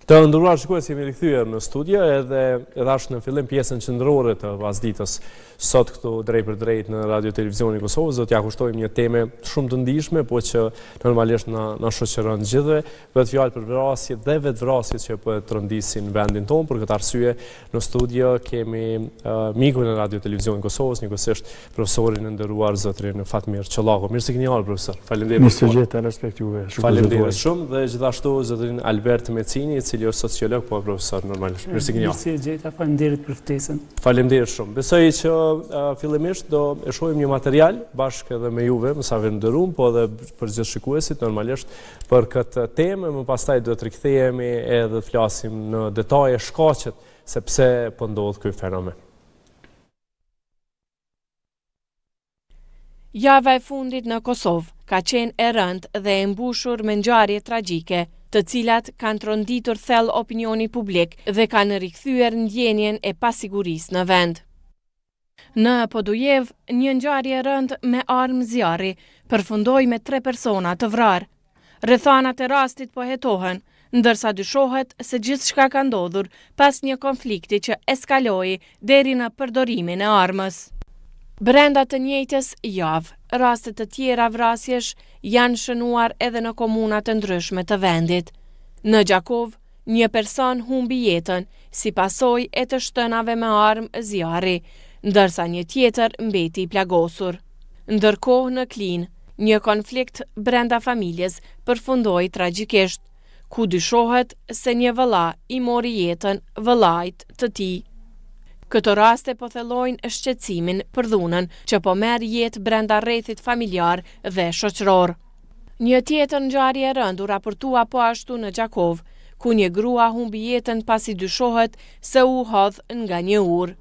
Të nderuar shikues, jemi rikthyer në studio edhe ashtë në fillim pjesën qendrore të pasditës sot këtu drejt për drejt në Radio Televizionin e Kosovës. Do t'ja kushtojmë një temë shumë të ndihshme, po që normalisht na shoqëron gjithëve. Bëhet fjalë për vrasje dhe vetvrasjet që po rëndisin në vendin tonë. Për këtë arsye në studio kemi mikun e Radio Televizionit e Kosovës, njëkohësisht profesorin e nderuar zotrin Fatmir Çollaku. Mirë se keni ardhur profesor. Faleminderit. Mirësëgjeta, respekt juve. Faleminderit shumë dhe gjithashtu zotrin Albert Mecini, i cili është sociolog, po profesor normalisht. Mirë se keni ardhur. Mirësëgjeta, faleminderit për ftesën. Faleminderit shumë. Besoj që fillimisht do e shohim një material bashkë edhe me juve, mësave nderuar, po edhe për gjithë shikuesit normalisht për këtë temë, më pastaj do të rikthehemi edhe të flasim në detaje shkaqet se pse po ndodh ky fenomen. Java e fundit në Kosovë ka qenë e rëndë dhe e mbushur me ngjarje tragjike, të cilat kanë tronditur thellë opinioni publik dhe kanë rikthyer ndjenjen e pasigurisë në vend. Në Podujev, një ngjarje e rëndë me armë zjarri përfundoi me 3 persona të vrarë. Rrethanat e rastit po hetohen, ndërsa dyshohet se gjithçka ka ndodhur pas një konflikti që eskaloi deri në përdorimin e armës. Brenda të njëjtës javë, raste të tjera vrasjesh janë shënuar edhe në komuna të ndryshme të vendit. Në Gjakov, një person humbi jetën si pasojë e të shtënave me armë zjarri, ndërsa një tjetër mbeti i plagosur. Ndërkohë në Klin, një konflikt brenda familjes përfundoi tragjikisht, ku dyshohet se një vëlla i mori jetën vëllait të tij. Këto raste po thellojnë shqetësimin për dhunën që po merr jetë brenda rrethit familjar dhe shoqëror. Një tjetër ngjarje e rëndë u raportua po ashtu në Gjakov, ku një grua humbi jetën pasi dyshohet se u hodh nga një urë.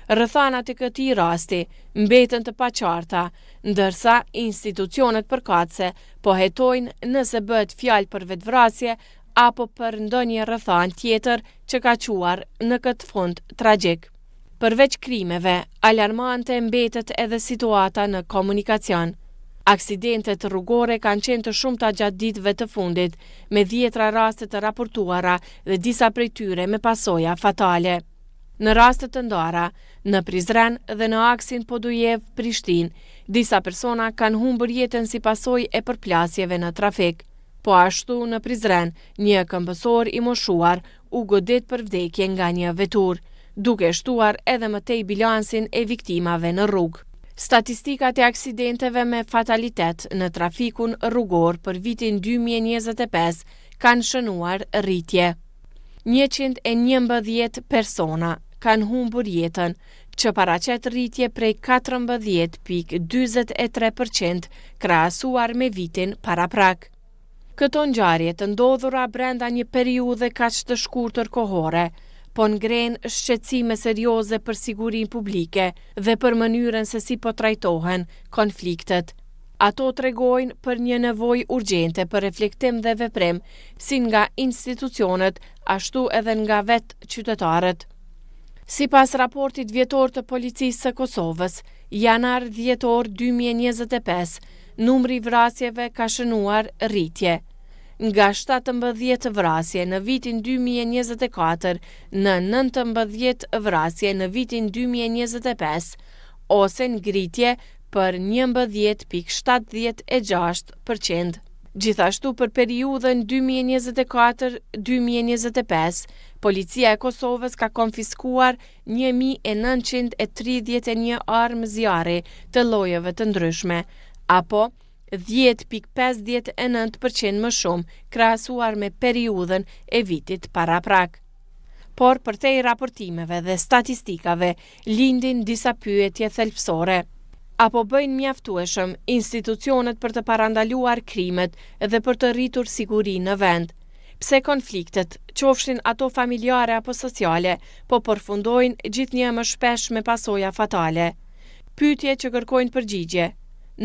Rrethanat e këtij rasti mbeten të paqarta, ndërsa institucionet përkatëse po hetojnë nëse bëhet fjalë për vetvrasje apo për ndonjë rrethan tjetër që ka quar në këtë fund tragjik. Përveç krimeve, alarmante mbetet edhe situata në komunikacion. Aksidentet rrugore kanë qenë të shumta gjatë ditëve të fundit, me 10 raste të raportuara dhe disa prej tyre me pasoja fatale. Në raste të ndara, në Prizren dhe në aksin Podujev-Prishtinë, disa persona kanë humbur jetën si pasojë e përplasjeve në trafik. Po ashtu në Prizren, një këmbësor i moshuar u godit për vdekje nga një vetur, duke shtuar edhe më tej bilansin e viktimave në rrugë. Statistikat e aksidenteve me fatalitet në trafikun rrugor për vitin 2025 kanë shënuar rritje. 111 persona kanë humbur jetën, që paraqet rritje prej 14.43% krahasuar me vitin paraprak. Këto ngjarje të ndodhura brenda një periudhe kaq të shkurtër kohore, po ngren shqetësime serioze për sigurinë publike dhe për mënyrën se si po trajtohen konfliktet. Ato tregojnë për një nevojë urgjente për reflektim dhe veprim, si nga institucionet, ashtu edhe nga vetë qytetarët. Sipas raportit vjetor të Policisë së Kosovës, janar-dhjetor 2025, numri i vrasjeve ka shënuar rritje. Nga 17 vrasje në vitin 2024 në 19 vrasje në vitin 2025, ose ngritje për 11.76%. Gjithashtu për periudhën 2024-2025, Policia e Kosovës ka konfiskuar 1931 armë zjarri të llojeve të ndryshme, apo 10.59% më shumë krahasuar me periudhën e vitit paraprak. Por përtej raportimeve dhe statistikave lindin disa pyetje thelbësore. Apo bëjnë mjaftueshëm institucionet për të parandaluar krimet dhe për të rritur siguri në vend? Pse konfliktet, qofshin ato familjare apo sociale, po përfundojnë gjithnjë më shpesh me pasoja fatale? Pyetje që kërkojnë përgjigje,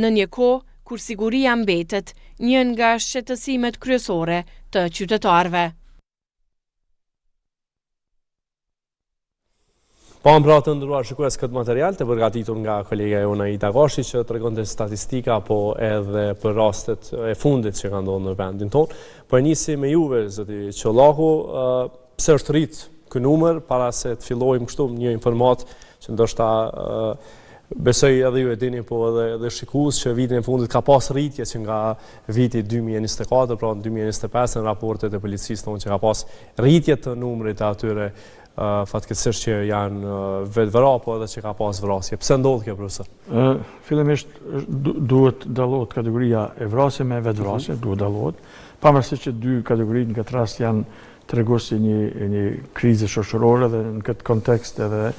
në një kohë kur siguria mbetet një nga shqetësimet kryesore të qytetarëve. Pa pra të ndëruar shikues këtë material të përgatitur nga kolega jona Ida Gashi që tregonte statistika po edhe për rastet e fundit që ka ndodhur në vendin tonë. Po nisi me juve zoti Qollahu, pse është rrit ky numër para se të fillojmë kështu një informat që ndoshta besoj edhe ju e dini, po edhe shikues që vitin e fundit ka pas rritje që nga viti 2024, pra në 2025 në raportet e policisë thonë që ka pas rritje të numrit të atyre fatkeqësisht që janë vetvëra, po edhe që ka pas vrasje. Pse ndodh kjo, profesor? Fillimisht duhet dallohet kategoria e vrasje me vetvrasje, duhet dallohet, pavarësisht që dy kategoritë në këtë rast janë treguesi një krize shoqërore dhe në këtë kontekst edhe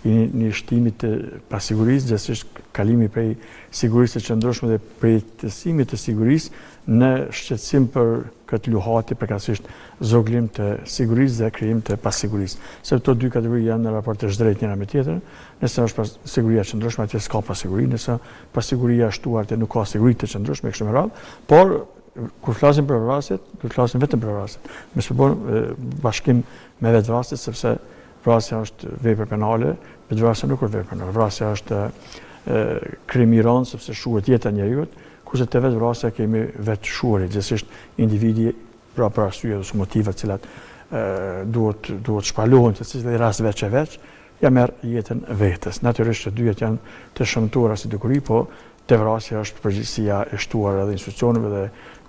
një shtimit të pasigurisë, gjithsesi kalimi prej sigurisë së qëndrueshme dhe prej tësimit të sigurisë në shqetësim për këtë luhati, përkatësisht zoglim të sigurisë dhe krijim të pasigurisë. Se këto dy kategori janë në raport të zhdrejtë njëra me tjetrën. Nëse është siguria e qëndrueshme, atje s'ka pasiguri, nëse pasiguria është shtuar atë nuk ka siguri të qëndrueshme kështu me radhë, por kur flasim për vrasjet, do të flasim vetëm për vrasjet. Mos e bëjmë bashkim me vetvrasjet sepse vrasja është vepër penale, vetvrasja nuk është vepër penale. Vrasja është krim i rënd sepse shuhet jeta e njeriu, kurse te vetvrasja kemi vetë shuarit, gjithsesi individi pra për arsye ose motive të cilat duhet shpalohen se cilë rast veç e veç, ja merr jetën vetes. Natyrisht të dyja janë të shëmtuara si dukuri, po te vrasja është përgjegjësia e shtuar edhe institucioneve dhe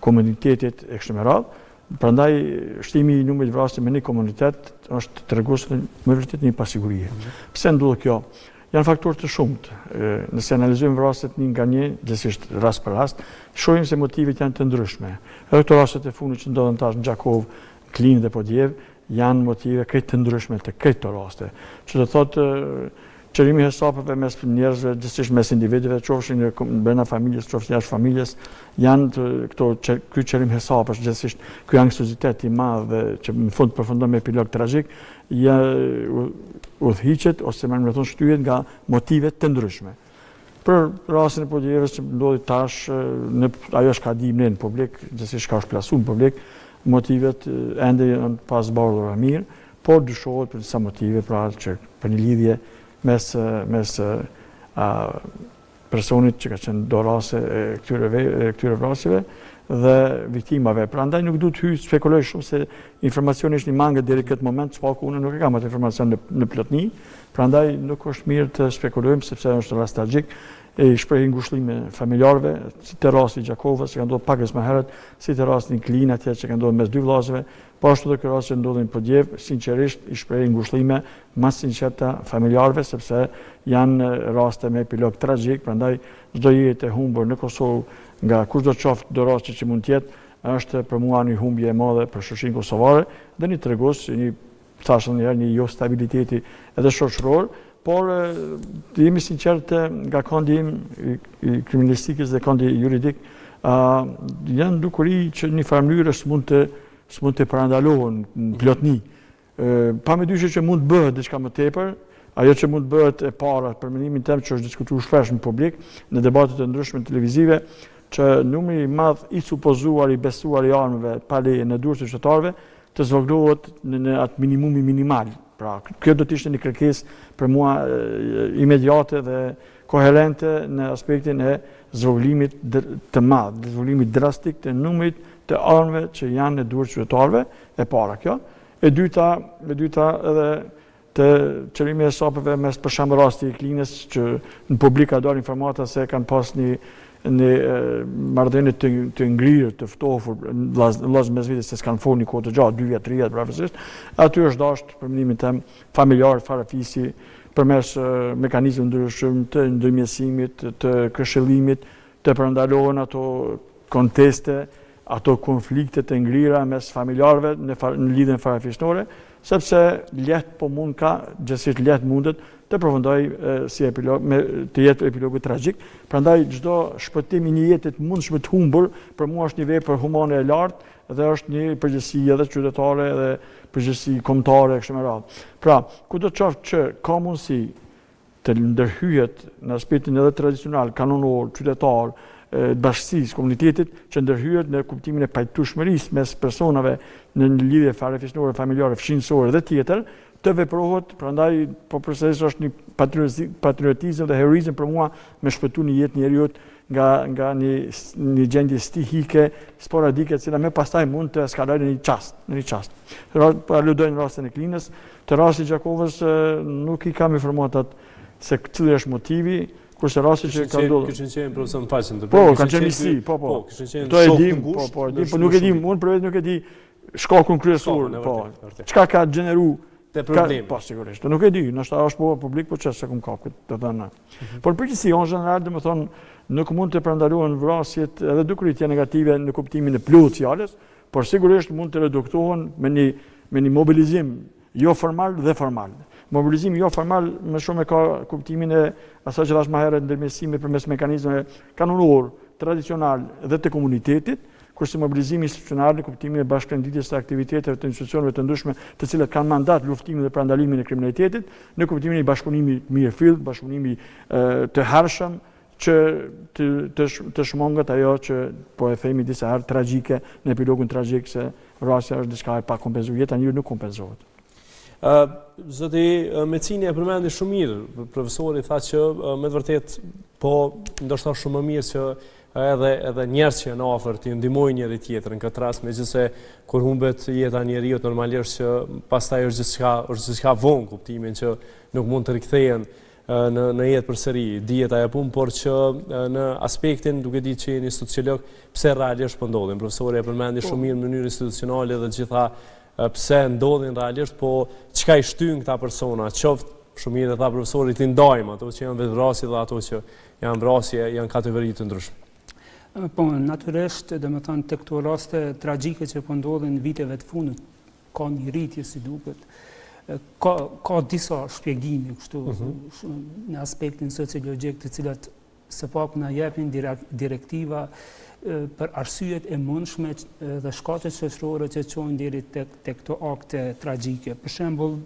komunitetit e kështu me radhë. Prandaj shtimi i numrit vrasje me një komunitet është tregues më vërtet një pasigurie. Pse ndodh kjo? Janë faktorë të shumtë. Nëse analizojmë vrasjet një nga një, gjithsesi rast për rast, shohim se motivet janë të ndryshme. Edhe këto rastet e fundit që ndodhen tash në Gjakov, Klinë dhe Podjev, janë motive krejt të ndryshme të këto raste. Që do thotë qërimi hesapeve mes njerëzve, gjithsesi mes individëve, qofshin brenda familjes, qofshin jashtë familjes, janë ky qërim hesapesh, gjithsesi ky anksiozitet i madh dhe që në fund përfundon me epilog tragjik, udhhiqet ose më thonë shtyhet nga motive të ndryshme. Për rastin e Podjevës që ndodhi tash, ajo është ka dimne në publik, gjithsesi ka shplasu në publik, motivet ende janë pas bardhura mirë, por dyshohet për disa motive, pra që për një lidhje mes personit që ka qenë dorase e këtyre vrasjeve dhe viktimave. Prandaj nuk duhet hy spekuloj shumë se informacioni është një mangët deri këtë moment, s'paku unë nuk e kam atë informacion në plotni, prandaj nuk është mirë të spekulojmë sepse është rast tragjik. E shprehin ngushëllime familjarëve, si te rasti i Gjakovës që ka ndodhur pakës më herët, si te rasti i Klinë atje që ka ndodhur mes dy vëllezërve, po ashtu edhe ky rast që ndodhi në Podjev, sinqerisht i shprehin ngushëllime më sinqerta familjarëve sepse janë raste me epilog tragjik, prandaj çdo jetë e humbur në Kosovë nga kushdo qoftë do rasti që mund të jetë, është për mua një humbje e madhe për shoqërinë kosovare dhe një tregues, një jo stabiliteti edhe shoqëror. Por të jemi sinqertë nga kandi im i kriminalistikës dhe kandi juridik, janë dukuri që një farë mënyrë s'mund të parandalohen në plotni. Pa me dyshje që mund të bëhet diçka më tepër, ajo që mund të bëhet e para për mendimin tim që është diskutuar shpesh në publik, në debatet e ndryshme televizive, që numri i madh i supozuar i besuar i armëve pa leje në dorë të qytetarëve të zvogëlohet në atë minimumi minimal. Pra, kjo do të ishte një kërkesë për mua imediate dhe koherente në aspektin e zvogëlimit të madh, zvogëlimit drastik të numrit të armëve që janë në dorë të qytetarëve, e para kjo. E dyta edhe të qërimi e hesapeve mes për shembull rasti i Klinës që në publik ka dalë informata se kanë pas një marrëdhënie të ngrirë, të ftofur, vëllezër mes vitit se s'kanë folur një kohë të gjatë, 2 vjet, 3 vjet prapësisht. Aty është dashur për mendimin tim familjar, farafisi, përmes mekanizmeve ndryshëm të ndërmjetësimit, të këshillimit, të përndalohen ato konteste, ato konflikte të ngrira mes familjarëve në lidhjen farafisnore, sepse lehtë po mund ka, gjithsesi lehtë mundet të përfundoj si epilog, të jetë epilogu tragjik. Prandaj çdo shpëtim i një jete të mundshme të humbur, për mua është një vepër humane e lartë dhe është një përgjegjësi edhe qytetare dhe përgjegjësi kombëtare kështu me radhë. Pra, kudo qoftë që ka mundësi të ndërhyjet në aspektin edhe tradicional, kanonor, qytetar, bashkësisë, komunitetit që ndërhyjet në kuptimin e pajtueshmërisë mes personave në lidhje farefisnore, familjare, fshinësore dhe tjetër, të veprohet, prandaj po përsëris është një patriotizëm dhe heroizëm për mua me shpëtu një jetë njerëzit nga një gjendje stihike, sporadike, cila me pastaj mund të eskalojë në një çast. Aludoj në rastin e Klinës, të rasti Gjakovës nuk i kam informuar se cili është motivi, kurse rasti që ka ndodhur. Kishin qenë profesor më falë të Po, kanë qenë misi, po. Kishin qenë To e shok të dim, ngushtë. po nuk e dim, unë për vetë nuk e di shkakun kryesor, po. Çka ka gjeneru te problemi? Po, sigurisht. Nuk e di, ndoshta është po publik, po çfarë kum kapit, të thënë. Por përgjithësi, në general, domethënë, nuk mund të parandalohen vrasjet edhe dukuritje negative në kuptimin e plot fjalës, por sigurisht mund të reduktohen me një mobilizim jo formal dhe formal. Mobilizimi jo formal më shumë e ka kuptimin e asaj që thash më herët, ndërmjetësimi përmes mekanizmeve kanonor, tradicional dhe të komunitetit, kurse mobilizimi institucional në kuptimin e bashkënditjes të aktiviteteve të institucioneve të ndryshme, të cilat kanë mandat luftimin dhe parandalimin e kriminalitetit, në kuptimin e bashkëpunimit mirëfill, bashkëpunimi të hershëm, që të shmongat ajo që po e themi disa herë tragjike, në epilogun tragjik se vrasja është diçka e pakompenzuar, jeta njëri nuk kompenzohet. Zoti Mecini e përmendi shumë mirë, profesori tha që me të vërtet po ndoshta shumë më mirë që edhe njerëz që janë afër të ndihmojnë njëri tjetrin në këtë rast, megjithëse kur humbet jeta e njeriu normalisht që pastaj është gjithçka vonë kuptimin që nuk mund të rikthehen në jetë përsëri, dihet ajo punë, por që në aspektin duke ditë që jeni sociolog, pse realisht po ndodhin. Profesori e përmendi shumë mirë në mënyrë institucionale dhe gjitha pse ndodhin realisht, po çka i shtyn këta persona, qoftë shumë mirë tha profesori, ti ndajmë ato që janë vetvrasje dhe ato që janë vrasje, janë kategori të ndryshme. Po, natyrisht, domethënë tek këto raste tragjike që po ndodhin viteve të fundit, ka një rritje si duket. Ka disa shpjegime kështu në aspektin sociologjik, të cilat së paku na japin direktiva për arsyet e mundshme dhe shkaqet shoqërore që çojnë deri tek këto akte tragjike. Për shembull,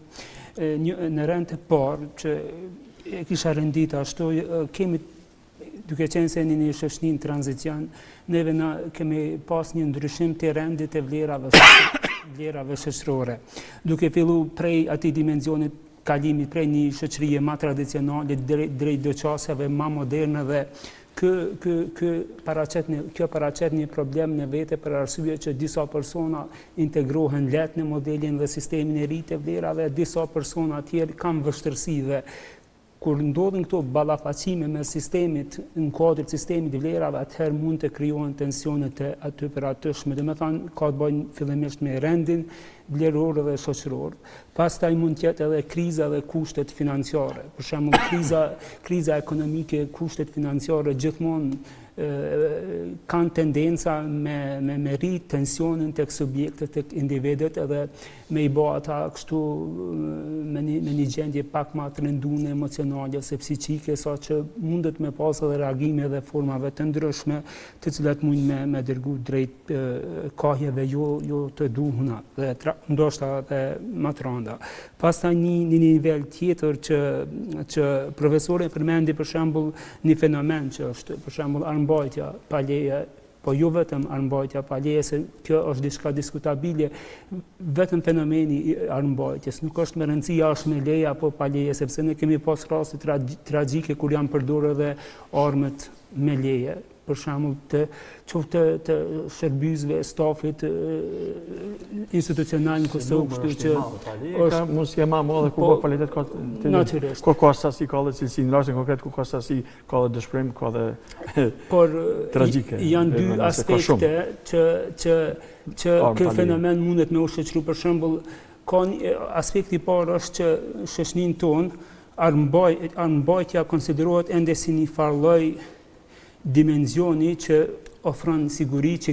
në rend të parë që e kisha rendit ashtu, kemi duke qenë se një shoqëri në tranzicion, neve kemi pas një ndryshim të rendit e vlerave shoqërore. Duke fillu prej atij dimensionit kalimit prej një shoqërie ma tradicionale drejt doqasjeve ma moderne dhe kjo paraqet një problem në vete për arsye që disa persona integrohen lehtë në modelin dhe sistemin e ri të vlerave, disa persona tjerë kanë vështirësi dhe kur ndodhin këto ballafaqime me sistemit në kuadrin e sistemit të vlerave, atëherë mund të krijohen tensione të aty për atyshme. Domethënë ka të bëjë fillimisht me rendin vleror dhe shoqëror. Pastaj mund të jetë edhe kriza dhe kushtet financiare. Për shembull, kriza ekonomike, kushtet financiare gjithmonë kanë tendenca me rrit tensionin tek subjektet, tek individët edhe me i bë ata kështu me një gjendje pak më të rënduar emocionale ose psiqike, saqë mundet me pas edhe reagime dhe formave të ndryshme, të cilat mund me dërgu drejt kahjeve jo të duhuna dhe ndoshta edhe më të rënda. Pastaj një nivel tjetër që profesori përmendi për shembull një fenomen që është për shembull armbajtja pa leje, po jo vetëm armbajtja pa leje, se kjo është diçka diskutabile, vetëm fenomeni i armbajtjes, nuk është me rëndësi është me leje apo pa leje, sepse ne kemi pas raste tragjike kur janë përdorur edhe armët me leje. Për shembull të shërbëzve, stafit institucional në Kosovë, kështu që është mos jema më dhe ku ka kvalitet ka natyrisht. Ku ka sasi ka dhe cilësi, në rastin konkret ku ka sasi ka dhe dëshpërim, ka dhe tragjike. Janë dy aspekte që ky fenomen mundet me u shoqëru. Për shembull, ka një aspekt i parë është që shoqërinë tonë armbajtja konsiderohet ende si një farlloj dimensioni që ofron siguri, që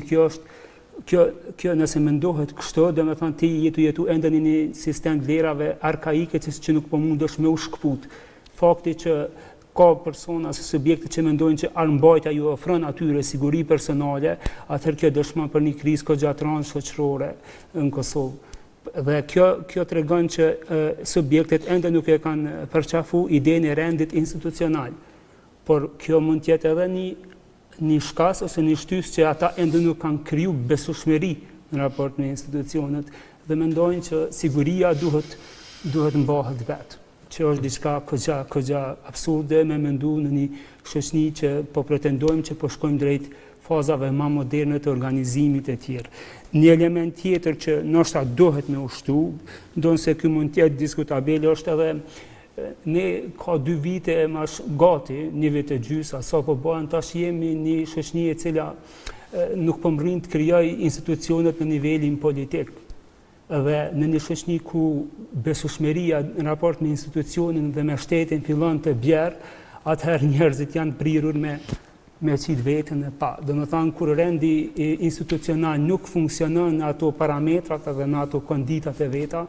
kjo nëse mendohet kështu, domethënë ti jetu ende në një sistem vlerave arkaike që nuk po mundesh me u shkput. Fakti që ka persona ose subjekte që mendojnë që armbajtja ju ofron atyre siguri personale, atëherë kjo dëshmon për një krizë goxhatërore shoqërore në Kosovë. Dhe kjo tregon që subjektet ende nuk e kanë përqafu idenë e rendit institucional. Por kjo mund të jetë edhe një shkas ose një shtys që ata ende nuk kanë kriju besueshmëri në raport me institucionet dhe mendojnë që siguria duhet duhet mbahet vetë, që është diçka këgja absurde me mendu në një shoqëni që po pretendojmë që po shkojmë drejt fazave ma moderne të organizimit e tjerë. Një element tjetër që nështë dohet me ushtu, ndonë se kjo mund tjetë diskutabile, është edhe ne ka 2 vite e mash gati, 1 vit e gjysa, sa po bëhen tash jemi një shoqëni e cila nuk po mrin të krijoj institucionet në nivelin politik. Dhe në një shoqëni ku besueshmëria në raport me institucionin dhe me shtetin fillon të bjerë, atëherë njerëzit janë prirur me qitë vetën e pa. Do më thanë, kur rendi institucional nuk funksionon në ato parametrat dhe në ato konditat e veta,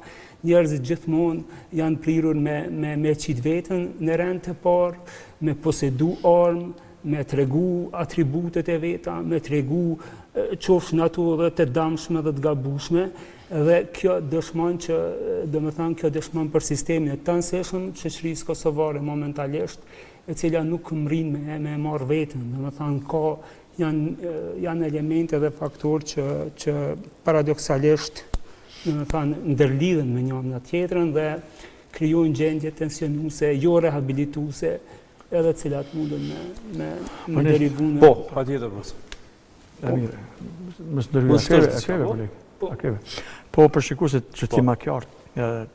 njerëzit gjithmonë janë prirur me qitë vetën në rend të parë, me posedu armë, me tregu atributet e veta, me tregu qofsh në ato dhe të damshme dhe të gabushme, dhe kjo dëshmon që, do më thanë, kjo dëshmon për sistemin e tanëseshëm shoqërisë kosovare momentalisht, e cila nuk mrin me marrë vetën, dhe më thanë, janë elemente dhe faktor që paradoksalisht, dhe më thanë, ndërlidhen me njëmë në tjetërën dhe krijojnë gjendje tensionuse, jo rehabilituse, edhe cilat mundën me derivu në... Po, pa tjetër, Mësë ndërlidhe, akeve. Po, përshikuar se që ti ma qartë,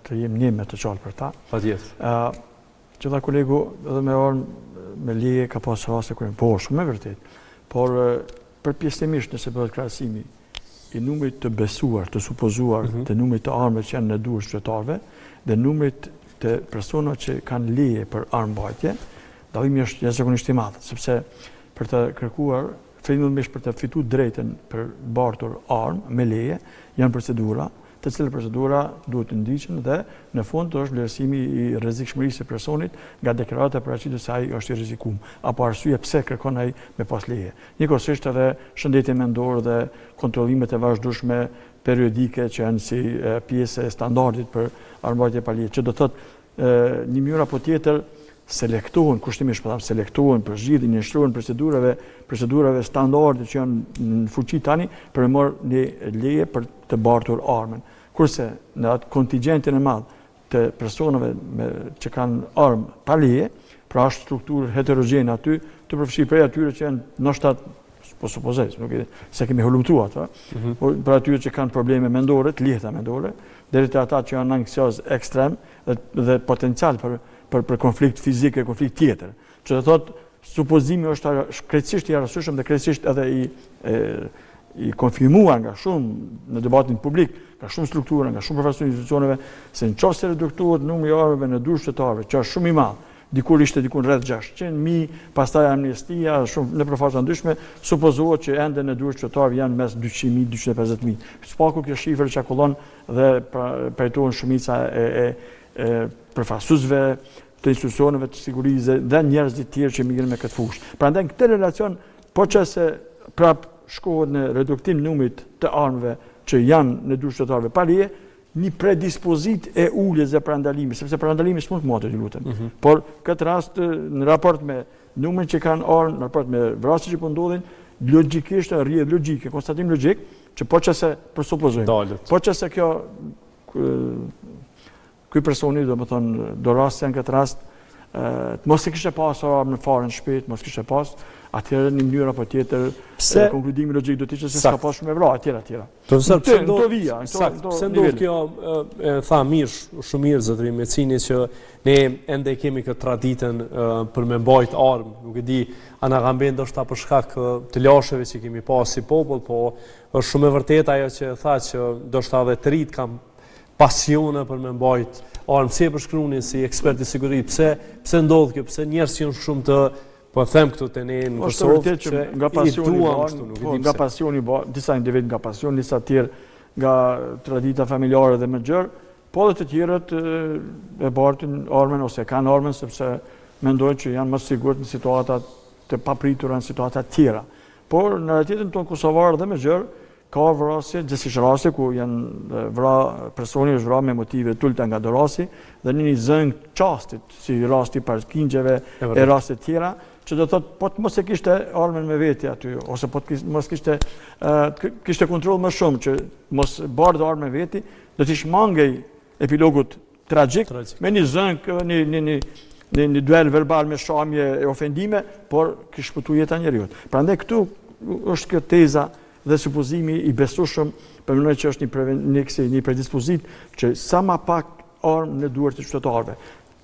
të jem një me të qalë për ta. Pa tjetër. Që tha kolegu, edhe me orë me leje ka pas raste kërën, po, shumë e vërtet, por përpjestimisht nëse bëhet krahasimi i numrit të besuar, të supozuar, të numrit të armëve që janë në durë qytetarëve dhe numrit të persona që kanë leje për armbajtje, dallimi është jashtëzakonisht i madh, sepse për të kërkuar, fillimisht për të fituar drejtën për bartur armë me leje, janë procedura, të cilë procedura duhet të ndiqen dhe në fund është vlerësimi i rrezikshmërisë së personit nga deklarata për arsye se ai është i rrezikuar, apo arsye pse kërkon ai me pas leje. Njëkohësisht edhe shëndeti mendor dhe kontrollimet e vazhdueshme periodike që janë si pjesë e standardit për armbajtje pa leje, që do thotë një mënyrë apo tjetër selektohen, kushtimisht selektohen, përgjigjen, instruohen procedurave standarde që janë në fuqi tani për të marrë një leje për të bartur armën. Kurse në atë kontingjentin e madh të personave që kanë armë pa leje, pra është strukturë heterogjene aty, të përfshirë prej atyre që janë ndoshta po supozoj, nuk e se kemi hulumtuar ata, por për atyre që kanë probleme mendore, të lehta mendore, deri te ata që janë anksioz ekstrem dhe potencial për konflikt fizik e konflikt tjetër. Që do thotë, supozimi është krejtësisht i arsyeshëm dhe krejtësisht edhe i konfirmuar nga shumë në debatin publik, nga shumë struktura, nga shumë profesionistë institucioneve, se nëse reduktohet numri i armëve në durë qytetarëve, që është shumë i madh, dikur ishte rreth 600.000, pastaj amnestia, shumë në përfaqësa ndryshme, supozohet që ende në durë qytetarëve janë mes 200.000, 250.000. Spaku kjo shifër çarkullon dhe pajtohen shumica e përfaqësuesve të institucioneve të sigurisë dhe njerëzit tjerë që migrin me këtë fushë. Prandaj këtë relacion, po qëse prap shkohet në reduktim numrit të armëve që janë në durë qytetarëve pa leje, një predispozit e uljes dhe parandalimi, sepse parandalimi s'mund të motë, ju lutem. Por këtë rast në raport me numrin që kanë armë, në raport me vrasjet që po ndodhin, logjikisht rrjedh logjike, konstatim logjik, që po qëse përsupozojmë. Po qëse ky personi, do të thonë, do rasti në këtë rast, mos e kishte pas armë në farën shpejt, mos kishte pas, atëherë në mënyrë apo tjetër, konkludimi logjik do të ishte se s'ka pas shumë evra, etj. Profesor, pse ndodh kjo, tha mirë, shumë mirë zotëri Mecini, që ne ende kemi këtë traditën për me mbajt armë, nuk e di, ana ka mbet ndoshta për shkak të lasheve që kemi pas si popull, po është shumë e vërtetë ajo që tha që ndoshta edhe të rit kam pasione për me mbajt armë, pse e përshkruani si ekspert i sigurisë, pse ndodh kjo, pse njerëz janë shumë të, po them këtu te ne në Kosovë, që nga pasioni, disa individ nga pasioni, disa tjerë nga tradita familjare dhe më gjerë, po dhe të tjerët e bartin armën ose kanë armën sepse mendojnë që janë më sigurt në situata të papritura, në situata tjera. Por në realitetin tonë kosovar dhe më gjerë, ka vrasje, gjithsesi raste ku janë personi është vrarë me motive të ulta nga dorasi dhe në një zëng çastit, si rasti parkingjeve e raste tjera, që do thotë po të mos e kishte armën me veti aty, ose po të mos kishte kontroll më shumë, që mos bardë armën me veti, do t'ish mangej epilogut tragjik, me një zënk, një duel verbal me shamje e ofendime, por kështë shpëtu jeta njerëzit. Prandaj këtu është kjo teza dhe supozimi i besueshëm, përmendoj që është një predispozit që sa ma pak armë në duart të qytetarëve.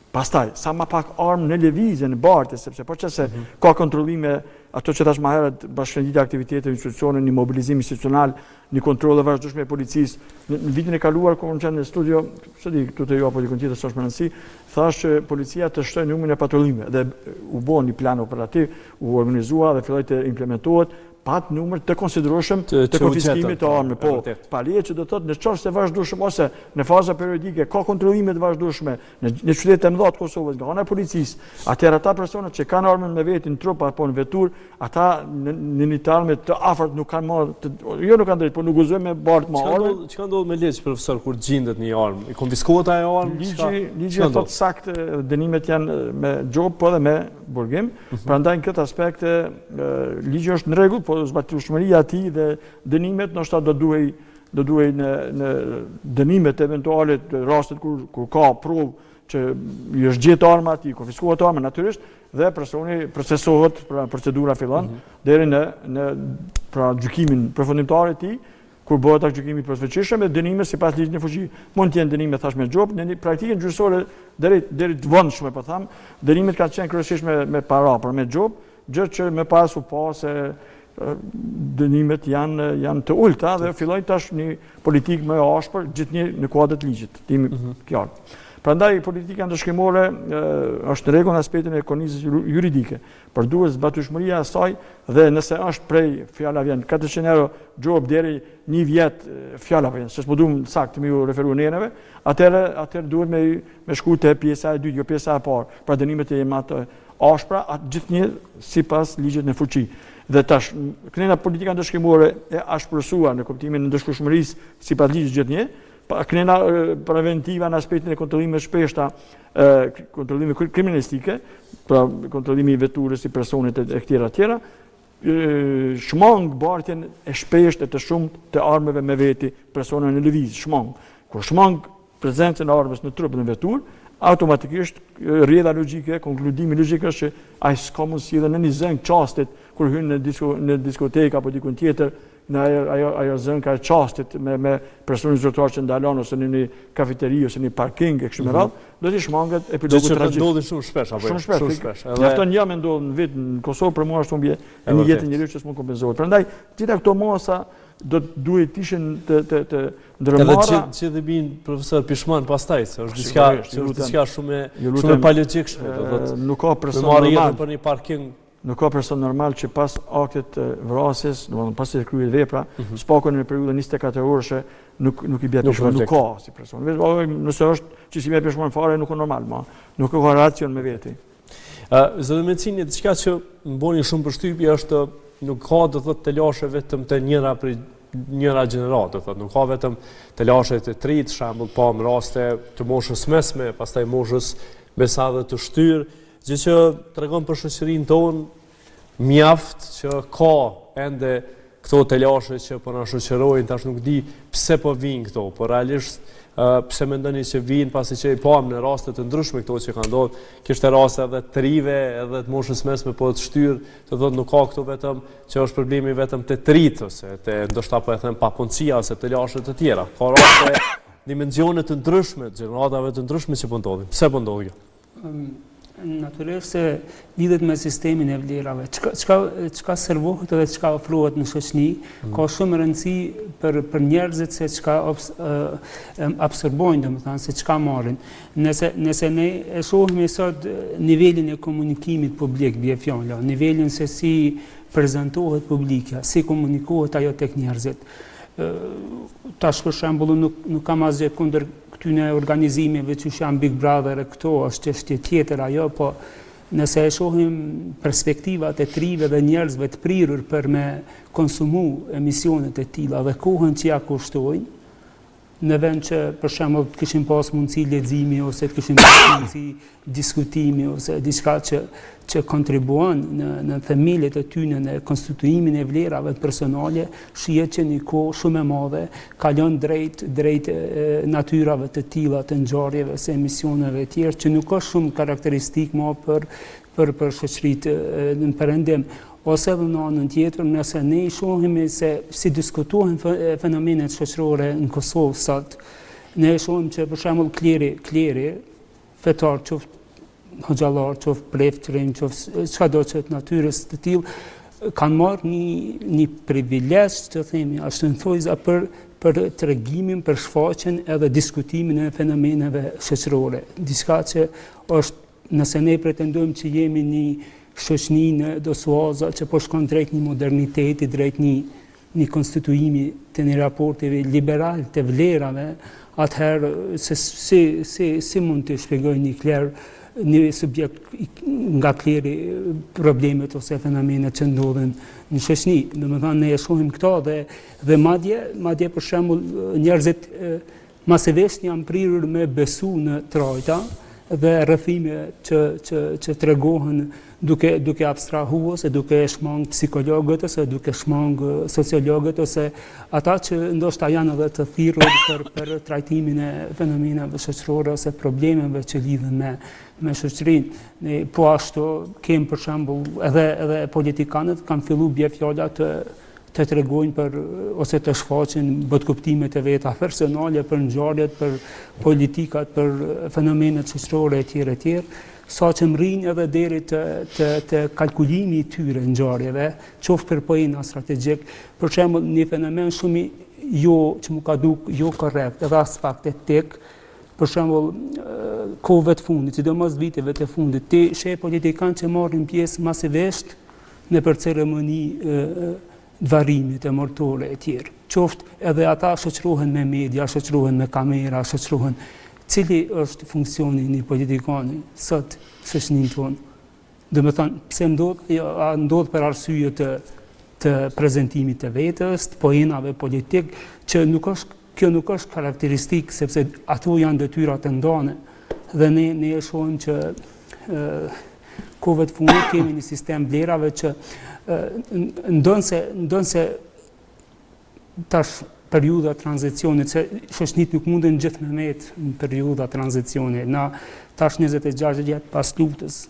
Pastaj, sa ma pak armë në lëvizje, në bartje, sepse po që se ka kontrollime, ato që tash ma herët bashkënditja aktivitetet, institucione, një mobilizim institucional, një kontrole vazhdueshme e policisë. Në vitin e kaluar, kur në qenë në studio, së di, këtu të ju apo dikun tjetër s'është më rëndësi, thash që policia të shtojë numrin e patrullime dhe u bën një plan operativ, u organizua dhe filloi të implementohet pat numër të konsiderueshëm të konfiskimit të armë. Po, palije që do të thotë në çështë të vazhdueshme ose në faza periodike ka kontrollime të vazhdueshme në qytetet e mëdha të Kosovës nga ana e policisë, atëherë ata personat që kanë armën me veti në trup apo në vetur, ata në një armë të afërt nuk kanë marrë, jo nuk kanë drejt, por nuk guxojnë me bart me armë. Çka ndodh me ligj, profesor, kur gjendet një armë? I konfiskohet ajo armë? Ligji thotë saktë, dënimet janë me xhop po edhe me burgim. Prandaj në këtë aspekt ligji është në rregull, po zbatueshmëria e tij dhe dënimet ndoshta do duhej në dënimet eventuale të rastet kur ka provë që i është gjetë arma aty, konfiskohet arma natyrisht dhe personi procesohet, pra procedura fillon deri në pra gjykimin përfundimtar të tij, kur bëhet atë gjykimi përveçishëm dhe dënime sipas ligjit në fuqi. Mund të jenë dënime thash me xhop, në praktikën gjyqësore deri të vonshme po tham, dënimet kanë qenë kryesisht me para, por me xhop, gjë që më pas u pa se dënimet janë të ulta dhe filloi tash një politikë më e ashpër gjithnjë në kuadër të ligjit. Timi qartë. Prandaj politika ndëshkimore është në rregull në aspektin e kornizës juridike, por duhet zbatueshmëria e saj dhe nëse është prej fjala vjen 400 euro xhop deri 1 vjet fjala vjen, s'po duam saktë më u referuar neneve, atëherë duhet me shku te pjesa e dytë, jo pjesa e parë, pra dënimet e më të ashpra, gjithnjë sipas ligjit në fuqi. Dhe tash, kënena politika ndëshkimore e ashpërsuar në kuptimin e ndëshkueshmërisë sipas ligjit gjithnjë, kënena preventiva në aspektin e kontrollimeve shpeshta, kontrollime kriminalistike, pra kontrollimi i veturës, i personit e tjera, shmang bartjen e shpeshtë e të shumtë të armëve me veti persona në lëvizje, shmang. Kur shmang prezencën e armës në trup në veturë, automatikisht rrjedha logjike, konkludimi logjik është që ai s'ka mundësi edhe në një zënk çastit kur hyn në diskotekë apo dikun tjetër, në ajo zënka e çastit me personin zyrtar që ndalon ose në një kafeteri ose në një parking e kështu me radhë, do të shmanget epilogu tragjik. Që ndodhin shumë shpesh apo shumë shpesh. Mjafton një me ndodh në vit në Kosovë, për mua është humbje e një jetë njeriu që s'mund kompenzohet. Prandaj gjitha këto mosa duhet të ishin të ndërmarra. Edhe që dhe bin profesor Pishman pastaj, se është diçka shumë e palogjikshme, do thotë. Nuk ka person normal për një parking. Nuk ka person normal që pas aktit të vrasjes, domethënë pas të kryet vepra, spakon në periudhën 24 orëshe nuk i bie peshman, nuk ka si person. Nëse është që si bie peshman fare nuk është normal, nuk ka racion me veti. Zoti Mecini, diçka që më bëni shumë përshtypje është nuk ka do thotë të lashe vetëm të njëra gjenerat, do thotë, nuk ka vetëm të lashe të trit, shembull pa në raste të moshës mesme, pastaj moshës besa dhe të shtyrë, gjë që tregon për shoqërinë tonë mjaft që ka ende këto telashe që po na shoqërojnë, tash nuk di pse po vijnë këto, por realisht pse mendoni që vijnë pasi që i pam në raste të ndryshme këto që kanë ndodhur, kishte raste edhe të rive, edhe të moshës mesme po të shtyrë, të thotë nuk ka këtu vetëm që është problemi vetëm te trit ose te ndoshta po e them papunësia ose telashe të tjera. Ka raste dimensione të ndryshme, gjeneratave të ndryshme që po ndodhin. Pse po ndodhin? Natyrisht se lidhet me sistemin e vlerave. Çka servohet dhe çka ofrohet në shoqëni, ka shumë rëndësi për njerëzit se çka absorbojnë, domethënë se çka marrin. Nëse ne e shohim sot nivelin e komunikimit publik, bie fjala, nivelin se si prezantohet publika, si komunikohet ajo tek njerëzit. Tash për shembull nuk kam asgjë kundër këtyne organizimeve që janë Big Brother e këto, është çështje tjetër ajo, po nëse e shohim perspektivat e trive dhe njerëzve të prirur për me konsumu emisionet e tilla dhe kohën që ja kushtojnë, në vend që për shembull të kishim pas mundësi leximi ose të kishim pas mundësi diskutimi ose diçka që kontribuon në themelët e tyre në konstituimin e vlerave personale, shihet që një kohë shumë e madhe kalon drejt natyrave të tilla të ngjarjeve ose emisioneve të tjera që nuk është shumë karakteristik më për shoqëritë në perëndim. Ose edhe në anën tjetër, nëse ne i shohim se si diskutohen fenomenet shoqërore në Kosovë sot, ne i shohim që për shembull kleri, fetar, qoftë hoxhallar, qoftë preftërin, qoftë çado që të natyrës të tillë, kanë marrë një privilegj, të themi, ashtu në thojza për tregimin, për shfaqjen edhe diskutimin e fenomeneve shoqërore. Diçka që është, nëse ne pretendojmë që jemi një shoqëni në dosuaza që po shkon drejt një moderniteti, drejt një konstituimi të një raporteve liberal të vlerave, atëherë si mund të shpjegoj një kler, një subjekt nga kleri problemet ose fenomenet që ndodhen në shoqëni. Domethënë ne e shohim këto dhe madje për shembull njerëzit masivisht janë prirur me besu në trojta dhe rrëfime që tregohen duke abstrahu ose duke shmang psikologët ose duke shmang sociologët ose ata që ndoshta janë edhe të thirrur për trajtimin e fenomeneve shoqërore ose problemeve që lidhen me shoqërinë. Po ashtu kemi për shembull edhe politikanët kanë filluar bie fjala të tregojnë ose të shfaqin botkuptimet e veta personale për ngjarjet, për politikat, për fenomenet shoqërore e tjera, sa që mrin edhe deri të kalkulimi i tyre ngjarjeve, qoftë për pojena strategjik, për shembull një fenomen shumë që më ka duk jo korrekt, edhe aspekt etik, për shembull kohëve të fundit, sidomos viteve të fundit, ti sheh politikanë që marrin pjesë masivisht në për ceremoni varimit e martore e tjerë. Qoftë edhe ata shoqërohen me media, shoqërohen me kamera, shoqërohen. Cili është funksioni një politikani sot shoqërinë tonë? Domethënë, pse ndodh për arsye të prezantimit të vetës, të poenave politik, që kjo nuk është karakteristik, sepse ato janë detyra të ndane. Dhe ne e shohim që kohëve të fundit kemi një sistem vlerave që ndonë se tash periudha tranzicionit, se shoqënit nuk munden gjithë me metë në periudha tranzicionit, na tash 26 vjet pas luftës.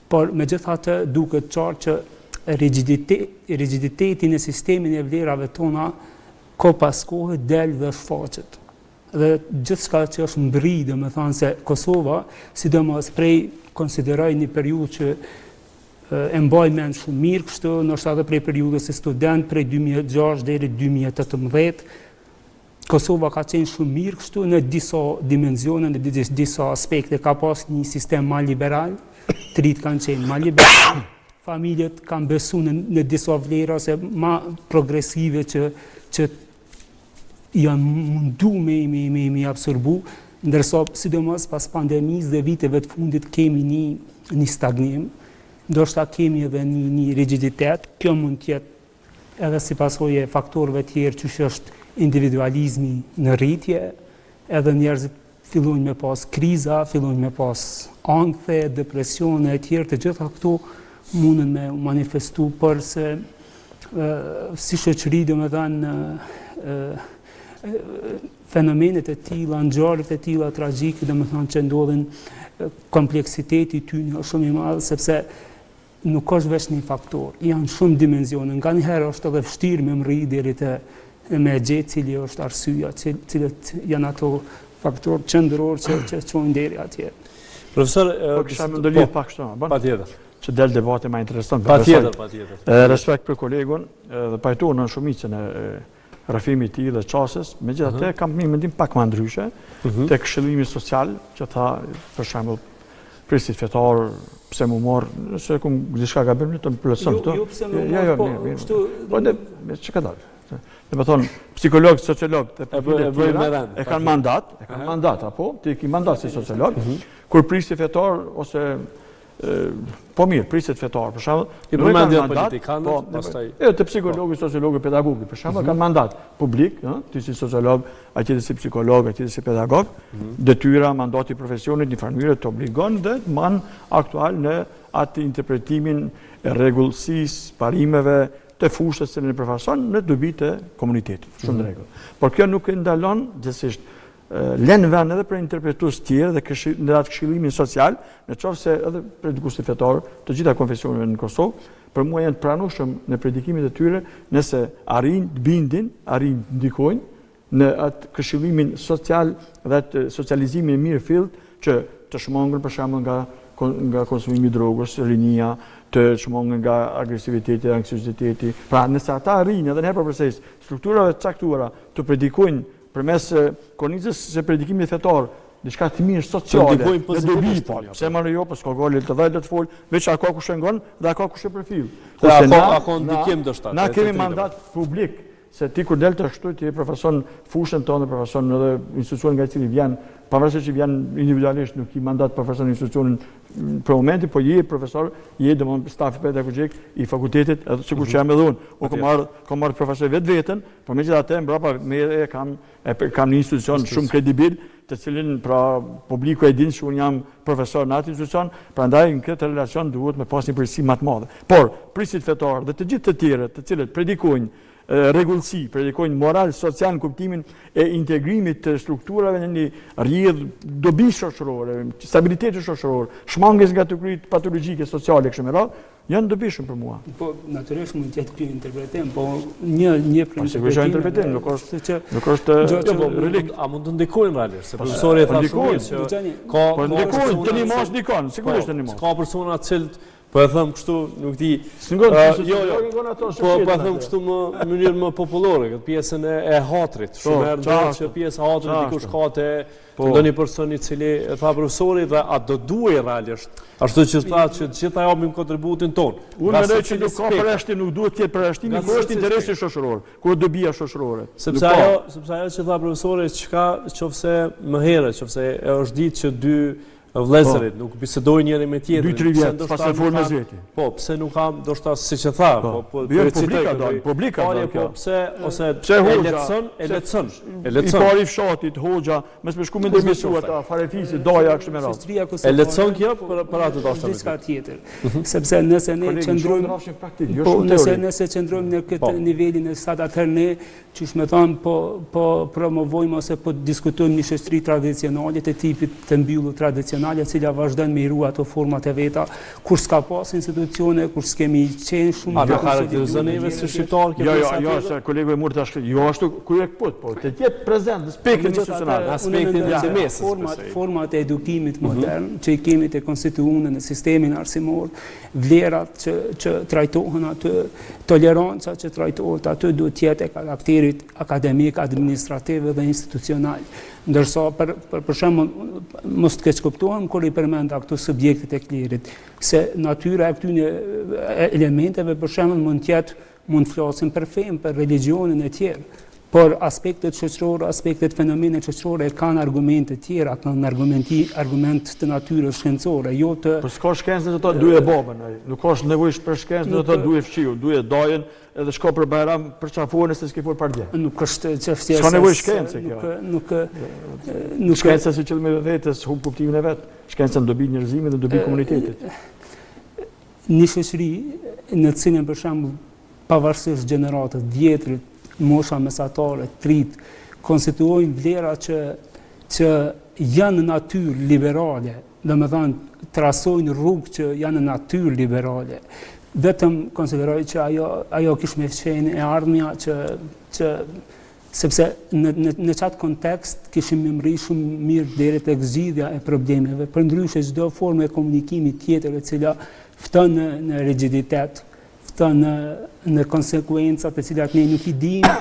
Por megjithatë duket qartë që rigiditeti në sistemin e vlerave tona ko pas kohë del dhe shfaqet. Dhe gjithçka që është mbri, domethënë se Kosova, sidomos prej konsideroj një periudhë që e mbaj mend shumë mirë kështu, ndoshta edhe prej periudhës si student, prej 2006 deri 2018, Kosova ka qenë shumë mirë kështu në disa dimensione, në disa aspekte, ka pas një sistem ma liberal, të rritë kanë qenë ma liberal, familjet kanë besu në disa vlera ose ma progresive që janë mundu me absorbu, ndërsa sidomos pas pandemisë dhe viteve të fundit kemi një stagnim, ndoshta kemi edhe një rigiditet, kjo mund tjetë edhe si pasojë faktorëve tjerë që është individualizmi në rritje, edhe njerëzit fillojnë me pas kriza, fillojnë me pas ankthje, depresione e tjerë, të gjitha këto mundën me manifestu, por se si shoqëri domethënë fenomenet e tilla, ngjarjet e tilla tragjike, domethënë që ndodhin, kompleksiteti i tyre është shumë i madh sepse nuk është vetëm një faktor, janë shumë dimensione. Nganjëherë është edhe vështirë me mri deri me gjetë cili është arsyeja, cilët janë ato faktorë qendror që çojnë deri atje. Profesor, kisha më ndërlidh pak kështu, patjetër. Që del debati më interesant. Patjetër. Respekt për kolegun dhe pajtohen në shumicën e rrëfimit të tij dhe çastës, megjithatë kam një mendim pak më ndryshe tek këshillimi social, që tha për shembull prisit fetar, pse mu morë, nëse kum diçka gabim të më plotson këto. Jo pse mu morë, po kështu. Po ne çka dalë. Dhe më thonë, psikolog, sociolog të e kanë mandat, apo, ti ki mandat si sociolog, kur prisi fetar ose po mirë, priset fetar, për shembull, I përmendja politikanët, pastaj të psikologë, sociologë, pedagogë, për shembull, kanë mandat publik, ti si sociolog, atje si psikolog, atje si pedagog, detyra, mandati i profesionit në farë mënyrë të obligon dhe man aktual në atë interpretimin e rregullsisë, parimeve të fushës që në përfaqëson në dobi të komunitetit, shumë në rregull. Por kjo nuk e ndalon gjithsesi lënë vend edhe për interpretues tjerë dhe në atë këshillimin social, në qoftë se edhe predikuesit fetar të gjitha konfesioneve në Kosovë, për mua janë pranueshëm në predikimet e tyre nëse arrin të bindin, arrin të ndikojnë në atë këshillimin social dhe atë socializimin e mirë fillt që të shmangën për shembull nga konsumimi i drogës, rinia, të shmangën nga agresiviteti, anksioziteti. Pra nëse ata arrin edhe në përpërsëris strukturave të caktuara të predikojnë përmes kornizës së predikimit fetar, diçka të mirë sociale, në dobi, pse më jo, po s'ka gole të dhajtë të folë, veç a ka kush e ngon dhe a ka kush e përfill. Na kemi mandat publik, se ti kur del të ashtu, ti përfason fushën tonë, përfason edhe institucion nga cili vjen, pavarësisht që vjen individualisht, nuk i mandat përfason institucionin për momenti, po je profesor, je domon stafi pedagogjik i fakultetit, edhe sikur që jam edhe unë. Unë kam marrë profesor vetveten, por megjithatë mbrapa kam një institucion shumë kredibil, të cilin pra publiku e din që unë jam profesor në atë institucion, prandaj në këtë relacion duhet me pas një përgjegjësi më të madhe. Por prisit fetar dhe të gjithë të tjerët, të cilët predikojnë rregullsi, predikojnë moral social në kuptimin e integrimit të strukturave në një rrjedhë dobi shoqërore, stabiliteti shoqëror, shmanges nga të kryet patologjike sociale kështu me radhë, janë dobishëm për mua. Po natyrisht mund të jetë ky interpretim, po një për interpretim, nuk është relikt. A mund të ndikojnë realisht, se profesori e tha shumë që ka ndikojnë, të nimos ndikon, sigurisht të nimos. Ka persona të cilët po e them kështu, nuk di. Po e them kështu në mënyrë më popullore, këtë pjesën e hatrit. Shumë herë që pjesa e hatrit dikush ka te ndonjë person i cili e tha profesori dhe a do duhej realisht. Ashtu që tha që të gjitha japim kontributin ton. Unë mendoj që nuk ka përjashtim, nuk duhet të jetë përjashtim, por është interesi shoqëror, ku dobia shoqërore. Sepse ajo që tha profesori, çka qofse më herët, qofse është ditë që dy vëllezërit nuk bisedojnë njëri me tjetrin. 2-3 vjet pas reformës veti. Po, pse nuk kam ndoshta siç e tha, po publika po pse ose e lehtëson. I pari fshatit, hoxha, mes me shku me ndërmjesu ata farefisi, doja kështu me radhë. E lehtëson kjo për atë dashur. Diçka tjetër. Sepse nëse ne qëndrojmë nëse qëndrojmë në këtë nivelin e stat atëherë ne qysh me thonë po promovojmë ose po diskutojmë një shoqëri tradicionale të tipit të mbyllur tradicionale, e cila vazhdon me i rua ato format e veta, kur s'ka pas institucione, kur s'kemi qenë shumë. A do karakterizon neve si shqiptar kjo? Jo, se kolegu e murë tash, jo ashtu ku e kput, po të jetë prezent në aspektin institucional, aspektin e mesës. Format e edukimit modern që i kemi të konstituuar në sistemin arsimor, vlerat që trajtohen aty, toleranca që trajtohet aty duhet të jetë e karakterit akademik, administrativ dhe institucional. Ndërsa për shembull mos të keq kuptohem kur i përmenda këto subjektet e klerit, se natyra e këtyre elementeve për shembull mund të flasim për fenë, për religionin e tjerë. Por aspektet shoqërore, aspektet fenomenet shoqërore kanë argumente tjera, kanë argument të natyrës shkencore, jo të. Po s'ka shkencë të thotë duhet babën, nuk ka nevojë për shkencë të thotë duhet fshiu, duhet dajen edhe shko për bajram për çafuar nëse s'ke fol pardje. Nuk është çështje. S'ka nevojë shkencë kjo. Nuk shkenca si qëllimi vetes humb kuptimin e vet. Shkenca dobi njerëzimit dhe dobi komunitetit. Një shoqëri në cilën për shembull pavarësisht gjeneratës vjetrit, mosha mesatare, trit, konstituojnë vlera që janë në natyrë liberale, dhe me thënë trasojnë rrugë që janë në natyrë liberale. Vetëm konsideroj që ajo kish me qenë e ardhmja që sepse në qatë kontekst kishim me mri shumë mirë deri tek zgjidhja e problemeve, përndryshe çdo formë e komunikimit tjetër e cila fton në rigiditet, fton në konsekuencat e cilat ne nuk i dimë,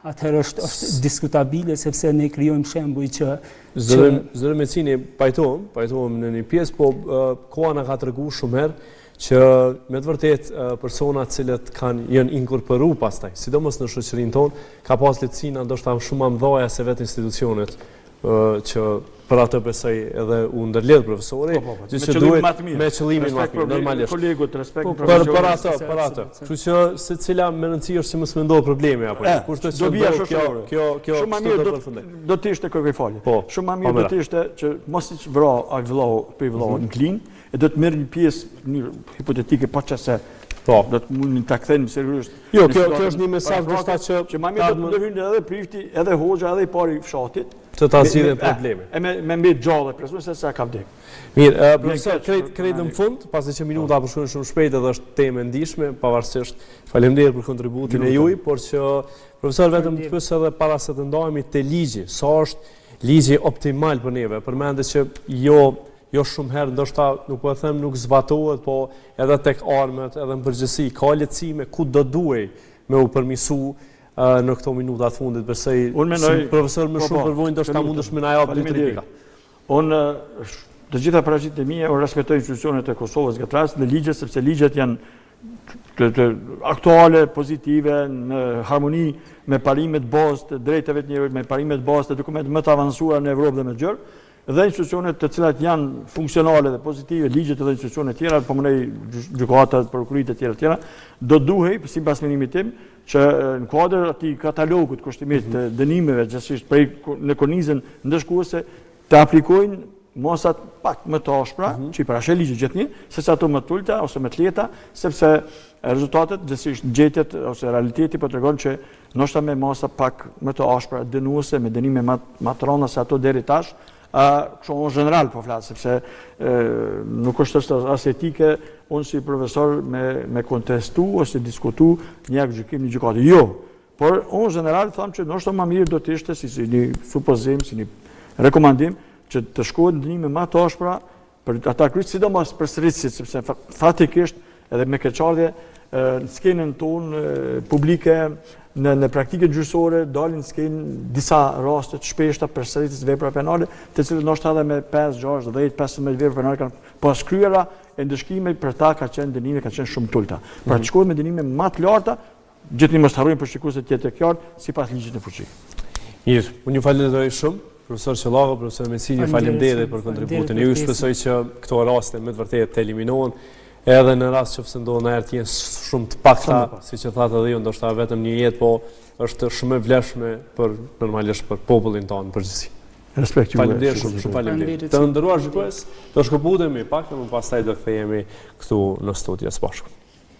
atëherë është diskutabile sepse ne krijojmë shembuj që zëri Mecini pajtohem në një pjesë, po koha na ka treguar shumë herë që me të vërtet persona të cilët janë inkorporuar pastaj, sidomos në shoqërinë tonë, ka pas lehtësina ndoshta shumë më mëdha se vetë institucionet. që për atë besoj edhe u ndërledh profesori, që duhet me qëllimin më të mirë, normalisht. Kolegut, respekt Për atë. Kështu që secila me rëndësi është që mos mendohet problemi apo. Kurse do bia kjo shumë më mirë do të ishte kërkoj falje. Shumë më mirë do të ishte që mos i vëllohu në klin, e do të merr një pjesë një hipotetike pa çase do të mundin ta kthejmë seriozisht. Jo, kjo është një mesazh ndoshta që më mirë do të hyjnë edhe prifti, edhe hoxha, edhe i pari fshatit. Të ta zgjidhen problemi. Me mbet gjallë, presuar se sa ka vdek. Mirë, profesor, krejt në fund, pasi që minuta përshkojnë shumë shpejt edhe është temë e ndihshme, pavarësisht faleminderit për kontributin e juaj, por që profesor vetëm të pyes edhe para se të ndahemi te ligji, sa është ligji optimal për neve, përmendet që jo shumë herë, ndoshta nuk po e them nuk zbatohet, po edhe tek armët, edhe në përgjithësi, ka lehtësime ku do duhej me u përmirësu në këto minuta të fundit, besoj si profesor më shumë përvojë ndoshta mundesh më na jap 2-3 pika. Unë të gjitha paraqitjet e mia, unë respektoj institucionet e Kosovës këtë rast në ligje, sepse ligjet janë aktuale, pozitive, në harmoni me parimet bazë të drejtave të njerëzit, me parimet bazë të dokumenteve më të avancuara në Evropë dhe më gjërë, dhe institucionet të cilat janë funksionale dhe pozitive, ligjet edhe institucionet tjera, po mënej gjykatat, prokurit e tjera, do duhej, sipas menimit tim, që në kuadër atij katalogut kushtimit të dënimeve gjithsesi në kornizën ndëshkuese të aplikojnë mosat pak më të ashpra, që i parashë ligjit gjithnjë, sesa ato më të ulta ose më të lehta, sepse rezultatet gjithsesi gjetjet ose realiteti po tregon që ndoshta me mosa pak më të ashpra dënuese, me dënime më të rënda se ato deri tash, kështu në general po flas, sepse nuk është as etike unë si profesor me kontestu ose diskutu një gjykim një gjykate. Jo, por unë general tham që ndoshta më mirë do të ishte si një supozim, si një rekomandim që të shkohet dënime më të ashpra për ata kryq, sidomos përsëritësit, sepse fatikisht edhe me keqardhje në skenën tonë publike, në praktikën gjyqësore dalin në skenë disa raste të shpeshta përsëritjes vepra penale, të cilët ndoshta edhe me 5, 6, 10, 15 vepra penale kanë pas kryera, e ndëshkime për ta ka qenë dënime ka qenë shumë të ulta. Pra të shkohet me dënime më të larta, gjithnjë mos harrojmë për shikuesit tjetër të qartë, sipas ligjit në fuqi. Mirë, unë ju falenderoj shumë. Profesor Qellako, profesor Mesini, faleminderit për kontributin. Ju shpresoj që këto raste me të vërtetë të eliminohen, edhe në rast që ndodhen herë të jenë shumë të pakta, siç e thatë edhe ju, ndoshta vetëm një jetë, po është shumë e vlefshme normalisht për popullin tonë përgjithësi. Respekt ju. Faleminderit shumë, faleminderit. Të nderuar shikues, do shkëputemi pak, më pastaj do kthehemi këtu në studio së bashku.